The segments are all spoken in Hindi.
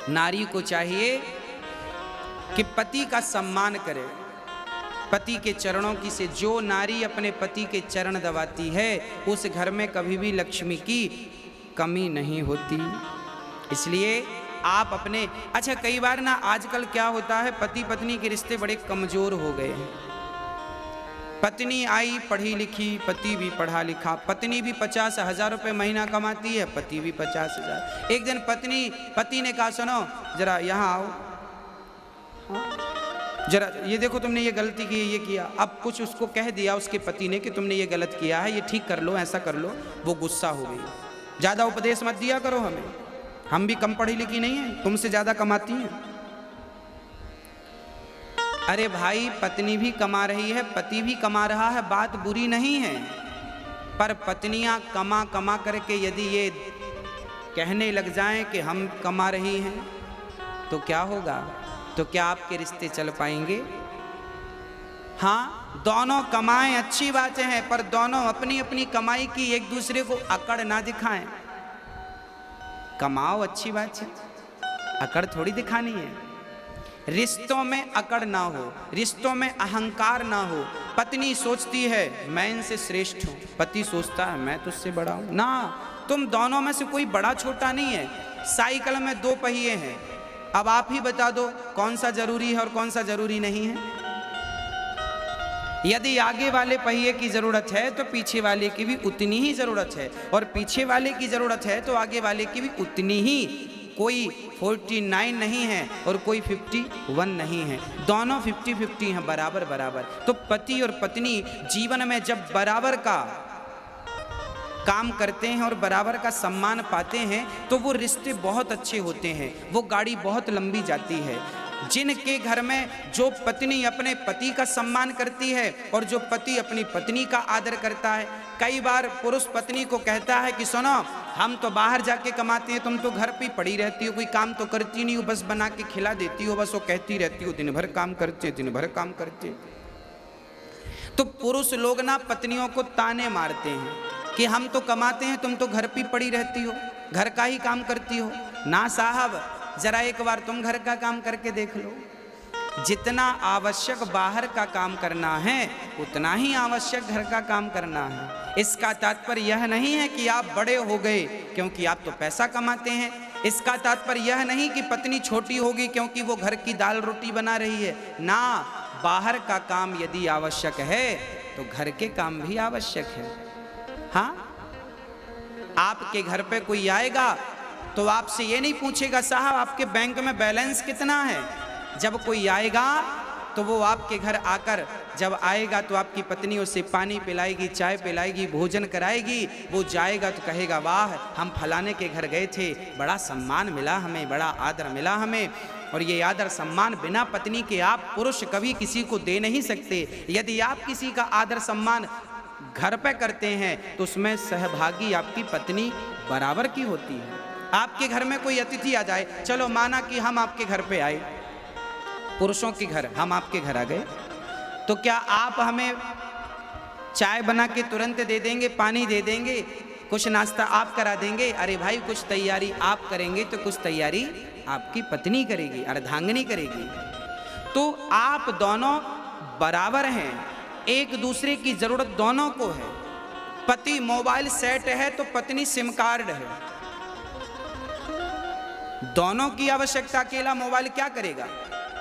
नारी को चाहिए कि पति का सम्मान करे, पति के चरणों की से जो नारी अपने पति के चरण दबाती है उस घर में कभी भी लक्ष्मी की कमी नहीं होती। इसलिए आप अपने अच्छा, कई बार ना आजकल क्या होता है, पति पत्नी के रिश्ते बड़े कमजोर हो गए हैं। पत्नी आई पढ़ी लिखी, पति भी पढ़ा लिखा, पत्नी भी 50,000 रुपये महीना कमाती है, पति भी 50,000। एक दिन पति ने कहा सुनो जरा यहाँ आओ, जरा ये देखो तुमने ये गलती की, ये किया। अब कुछ उसको कह दिया उसके पति ने कि तुमने ये गलत किया है, ये ठीक कर लो, ऐसा कर लो। वो गुस्सा हो गई। ज़्यादा उपदेश मत दिया करो हमें, हम भी कम पढ़ी लिखी नहीं है, तुमसे ज़्यादा कमाती हैं। अरे भाई, पत्नी भी कमा रही है, पति भी कमा रहा है, बात बुरी नहीं है। पर पत्नियां कमा कमा करके यदि ये कहने लग जाएं कि हम कमा रही हैं तो क्या होगा? तो क्या आपके रिश्ते चल पाएंगे? हाँ, दोनों कमाएं अच्छी बातें हैं, पर दोनों अपनी अपनी कमाई की एक दूसरे को अकड़ ना दिखाएं। कमाओ अच्छी बात है, अकड़ थोड़ी दिखानी है। रिश्तों में अकड़ ना हो, रिश्तों में अहंकार ना हो। पत्नी सोचती है मैं इनसे श्रेष्ठ हूँ, पति सोचता है मैं तुझसे बड़ा हूँ। ना, तुम दोनों में से कोई बड़ा छोटा नहीं है। साइकिल में 2 पहिए हैं, अब आप ही बता दो कौन सा जरूरी है और कौन सा जरूरी नहीं है। यदि आगे वाले पहिए की जरूरत है तो पीछे वाले की भी उतनी ही जरूरत है, और पीछे वाले की जरूरत है तो आगे वाले की भी उतनी ही। कोई 49 नहीं है और कोई 51 नहीं है, दोनों 50-50 हैं, बराबर बराबर। तो पति और पत्नी जीवन में जब बराबर का काम करते हैं और बराबर का सम्मान पाते हैं तो वो रिश्ते बहुत अच्छे होते हैं, वो गाड़ी बहुत लंबी जाती है। जिनके घर में जो पत्नी अपने पति का सम्मान करती है और जो पति अपनी पत्नी का आदर करता है। कई बार पुरुष पत्नी को कहता है कि सुनो, हम तो बाहर जाके कमाते हैं, तुम तो घर पे पड़ी रहती हो, कोई काम तो करती नहीं हो, बस बना के खिला देती हो, बस वो कहती रहती हो दिन भर काम करते, दिन भर काम करते। तो पुरुष लोग ना पत्नियों को ताने मारते हैं कि हम तो कमाते हैं, तुम तो घर पे पड़ी रहती हो, घर का ही काम करती हो। ना साहब, जरा एक बार तुम घर का काम करके देख लो। जितना आवश्यक बाहर का काम करना है उतना ही आवश्यक घर का काम करना है। इसका तात्पर्य यह नहीं है कि आप बड़े हो गए क्योंकि आप तो पैसा कमाते हैं। इसका तात्पर्य यह नहीं कि पत्नी छोटी होगी क्योंकि वो घर की दाल रोटी बना रही है। ना, बाहर का काम यदि आवश्यक है तो घर के काम भी आवश्यक है। हाँ, आपके घर पे कोई आएगा तो आपसे ये नहीं पूछेगा साहब आपके बैंक में बैलेंस कितना है। जब कोई आएगा तो वो आपके घर आकर जब आएगा तो आपकी पत्नी उसे पानी पिलाएगी, चाय पिलाएगी, भोजन कराएगी। वो जाएगा तो कहेगा वाह, हम फलाने के घर गए थे, बड़ा सम्मान मिला हमें, बड़ा आदर मिला हमें। और ये आदर सम्मान बिना पत्नी के आप पुरुष कभी किसी को दे नहीं सकते। यदि आप किसी का आदर सम्मान घर पे करते हैं तो उसमें सहभागी आपकी पत्नी बराबर की होती है। आपके घर में कोई अतिथि आ जाए, चलो माना कि हम आपके घर पे आए, पुरुषों के घर हम आपके घर आ गए, तो क्या आप हमें चाय बना के तुरंत दे देंगे, पानी दे देंगे, कुछ नाश्ता आप करा देंगे? अरे भाई, कुछ तैयारी आप करेंगे तो कुछ तैयारी आपकी पत्नी करेगी, अर्धांगिनी करेगी। तो आप दोनों बराबर हैं, एक दूसरे की जरूरत दोनों को है। पति मोबाइल सेट है तो पत्नी सिम कार्ड है। दोनों की आवश्यकता, अकेला मोबाइल क्या करेगा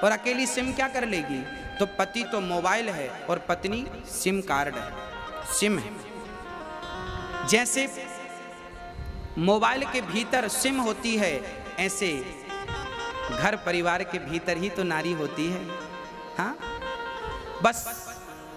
और अकेली सिम क्या कर लेगी? तो पति तो मोबाइल है और पत्नी सिम कार्ड है, सिम है। जैसे मोबाइल के भीतर सिम होती है, ऐसे घर परिवार के भीतर ही तो नारी होती है। हाँ, बस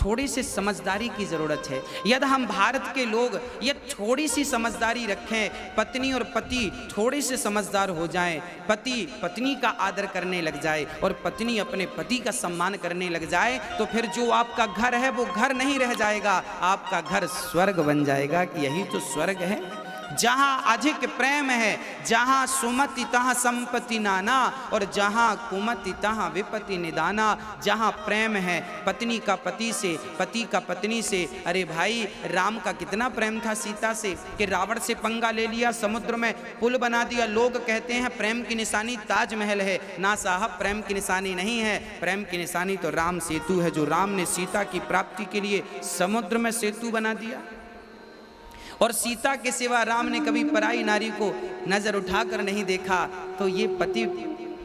थोड़ी सी समझदारी की जरूरत है। यदि हम भारत के लोग ये थोड़ी सी समझदारी रखें, पत्नी और पति थोड़ी से समझदार हो जाएं, पति पत्नी का आदर करने लग जाए और पत्नी अपने पति का सम्मान करने लग जाए, तो फिर जो आपका घर है वो घर नहीं रह जाएगा, आपका घर स्वर्ग बन जाएगा। कि यही तो स्वर्ग है। जहाँ अधिक प्रेम है, जहाँ सुमति तहाँ संपत्ति नाना, और जहाँ कुमति तहाँ विपत्ति निदाना। जहाँ प्रेम है पत्नी का पति से, पति का पत्नी से। अरे भाई, राम का कितना प्रेम था सीता से कि रावण से पंगा ले लिया, समुद्र में पुल बना दिया। लोग कहते हैं प्रेम की निशानी ताजमहल है। ना साहब, प्रेम की निशानी नहीं है। प्रेम की निशानी तो राम सेतु है, जो राम ने सीता की प्राप्ति के लिए समुद्र में सेतु बना दिया। और सीता के सिवा राम ने कभी पराई नारी को नजर उठाकर नहीं देखा। तो ये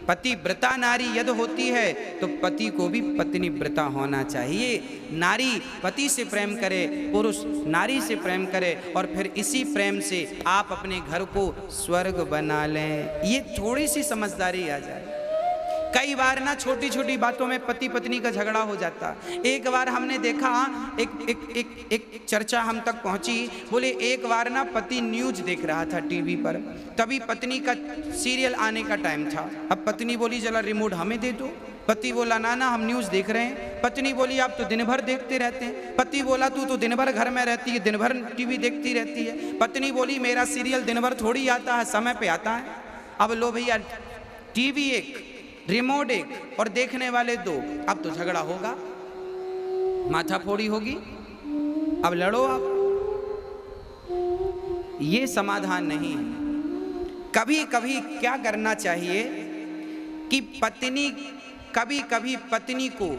पतिव्रता नारी यदि होती है तो पति को भी पत्नी व्रता होना चाहिए। नारी पति से प्रेम करे, पुरुष नारी से प्रेम करे, और फिर इसी प्रेम से आप अपने घर को स्वर्ग बना लें। ये थोड़ी सी समझदारी आ जाए। कई बार ना छोटी छोटी बातों में पति पत्नी का झगड़ा हो जाता। एक बार हमने देखा, एक चर्चा हम तक पहुंची। बोले एक बार ना पति न्यूज देख रहा था टीवी पर, तभी पत्नी का सीरियल आने का टाइम था। अब पत्नी बोली जरा रिमोट हमें दे दो। पति बोला ना ना, हम न्यूज देख रहे हैं। पत्नी बोली आप तो दिन भर देखते रहते हैं। पति बोला तू तो दिन भर घर में रहती है, दिन भर टीवी देखती रहती है। पत्नी बोली मेरा सीरियल दिन भर थोड़ी आता है, समय पे आता है। अब लो भैया, टीवी एक, रिमोट एक और देखने वाले दो। अब तो झगड़ा होगा, माथाफोड़ी होगी, अब लड़ो आप। ये समाधान नहीं है। कभी कभी क्या करना चाहिए कि पत्नी, कभी कभी पत्नी को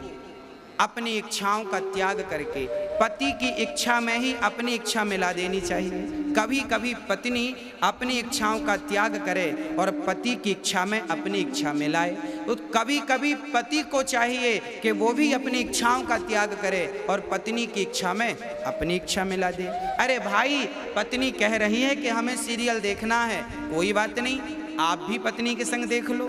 अपनी इच्छाओं का त्याग करके पति की इच्छा में ही अपनी इच्छा मिला देनी चाहिए। कभी कभी पत्नी अपनी इच्छाओं का त्याग करे और पति की इच्छा में अपनी इच्छा मिलाए। तो कभी कभी पति को चाहिए कि वो भी अपनी इच्छाओं का त्याग करे और पत्नी की इच्छा में अपनी इच्छा मिला दे। अरे भाई, पत्नी कह रही है कि हमें सीरियल देखना है, कोई बात नहीं, आप भी पत्नी के संग देख लो,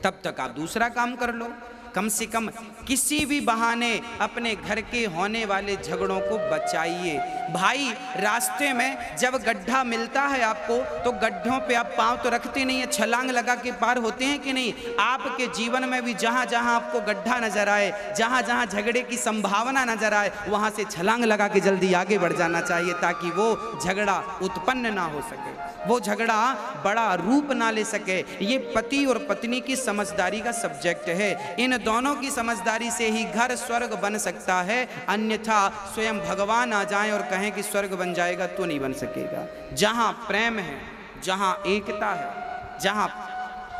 तब तक आप दूसरा काम कर लो। कम से कम किसी भी बहाने अपने घर के होने वाले झगड़ों को बचाइए। भाई, रास्ते में जब गड्ढा मिलता है आपको, तो गड्ढों पे आप पांव तो रखते नहीं है, छलांग लगा के पार होते हैं कि नहीं। आपके जीवन में भी जहां जहां आपको गड्ढा नजर आए, जहां जहां झगड़े की संभावना नजर आए, वहां से छलांग लगा के जल्दी आगे बढ़ जाना चाहिए, ताकि वो झगड़ा उत्पन्न ना हो सके, वो झगड़ा बड़ा रूप ना ले सके। ये पति और पत्नी की समझदारी का सब्जेक्ट है। इन दोनों की समझदारी से ही घर स्वर्ग बन सकता है, अन्यथा स्वयं भगवान आ जाएं और कहें कि स्वर्ग बन जाएगा तो नहीं बन सकेगा। जहां प्रेम है, जहां एकता है, जहां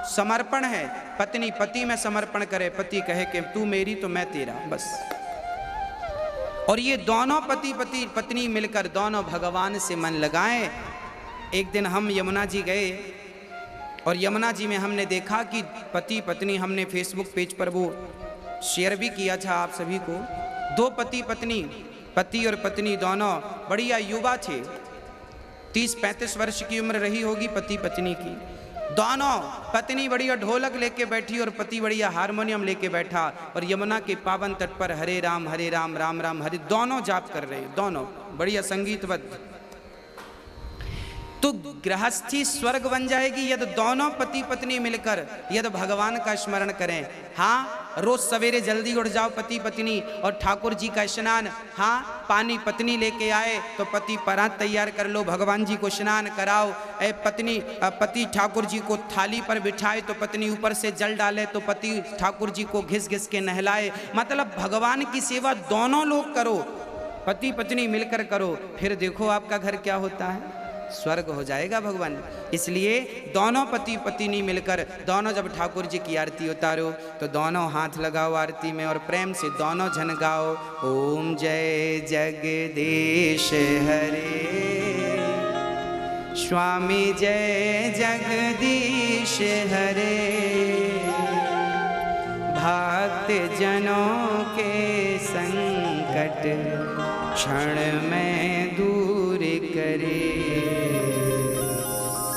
समर्पण है, पत्नी पति में समर्पण करे, पति कहे कि तू मेरी तो मैं तेरा, बस। और ये दोनों पत्नी मिलकर दोनों भगवान से मन लगाएं। एक दिन हम यमुना जी गए और यमुना जी में हमने देखा कि पति पत्नी, हमने फेसबुक पेज पर वो शेयर भी किया था आप सभी को। दो पति पत्नी, पति और पत्नी दोनों बढ़िया युवा थे, 30-35 वर्ष की उम्र रही होगी पति पत्नी की। दोनों, पत्नी बढ़िया ढोलक लेके बैठी और पति बढ़िया हारमोनियम लेके बैठा, और यमुना के पावन तट पर हरे राम राम राम हरे, दोनों जाप कर रहे हैं, दोनों बढ़िया संगीतबद्ध। तो गृहस्थी स्वर्ग बन जाएगी यदि दोनों पति पत्नी मिलकर यदि भगवान का स्मरण करें। हाँ, रोज सवेरे जल्दी उठ जाओ पति पत्नी और ठाकुर जी का स्नान। हाँ, पानी पत्नी लेके आए तो पति परात तैयार कर लो, भगवान जी को स्नान कराओ। पति ठाकुर जी को थाली पर बिठाए तो पत्नी ऊपर से जल डाले, तो पति ठाकुर जी को घिस घिस के नहलाए। मतलब भगवान की सेवा दोनों लोग करो, पति पत्नी मिलकर करो, फिर देखो आपका घर क्या होता है, स्वर्ग हो जाएगा भगवान। इसलिए दोनों पति पत्नी मिलकर, दोनों जब ठाकुर जी की आरती उतारो तो दोनों हाथ लगाओ आरती में और प्रेम से दोनों जन गाओ, ओम जय जगदीश हरे, स्वामी जय जगदीश हरे, भक्त जनों के संकट क्षण में दूर करे,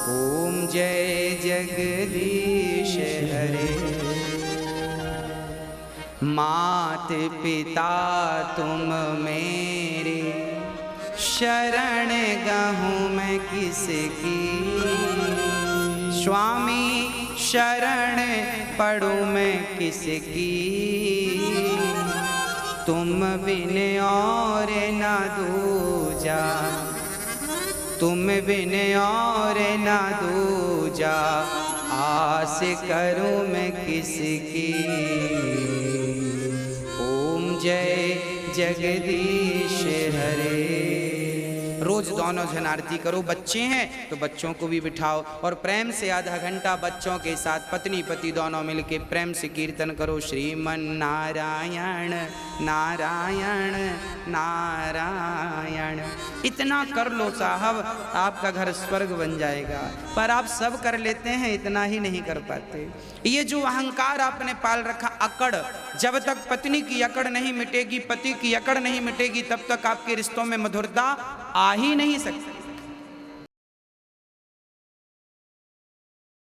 ओम जय जगदीश हरे। मात पिता तुम मेरे, शरण गहूँ मैं किसकी, स्वामी शरण पढ़ूँ मैं किसकी, तुम बिन और ना दूजा, तुम बिन और ना दूजा, आस करूं मैं किसकी। ओम जय जगदीश हरे। रोज दोनों जन आरती करो। बच्चे हैं तो बच्चों को भी बिठाओ और प्रेम से आधा घंटा बच्चों के साथ पत्नी पति दोनों मिलके प्रेम से कीर्तन करो। श्रीमन नारायण नारायण नारायण। इतना कर लो साहब, आपका घर स्वर्ग बन जाएगा। पर आप सब कर लेते हैं, इतना ही नहीं कर पाते। ये जो अहंकार आपने पाल रखा, अकड़, जब तक पत्नी की अकड़ नहीं मिटेगी, पति की अकड़ नहीं मिटेगी, तब तक आपके रिश्तों में मधुरता आ ही नहीं सकती।